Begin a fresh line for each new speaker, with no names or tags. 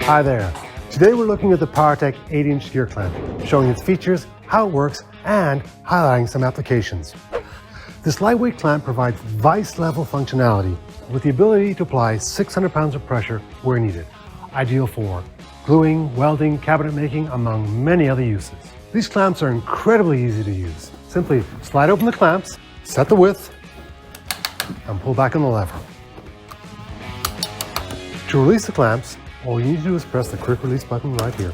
Hi there. Today we're looking at the POWERTEC 8-inch gear clamp, showing its features, how it works, and highlighting some applications. This lightweight clamp provides vice-level functionality with the ability to apply 600 pounds of pressure where needed, ideal for gluing, welding, cabinet making, among many other uses. These clamps are incredibly easy to use. Simply slide open the clamps, set the width, and pull back on the lever. To release the clamps, all you need to do is press the quick release button right here.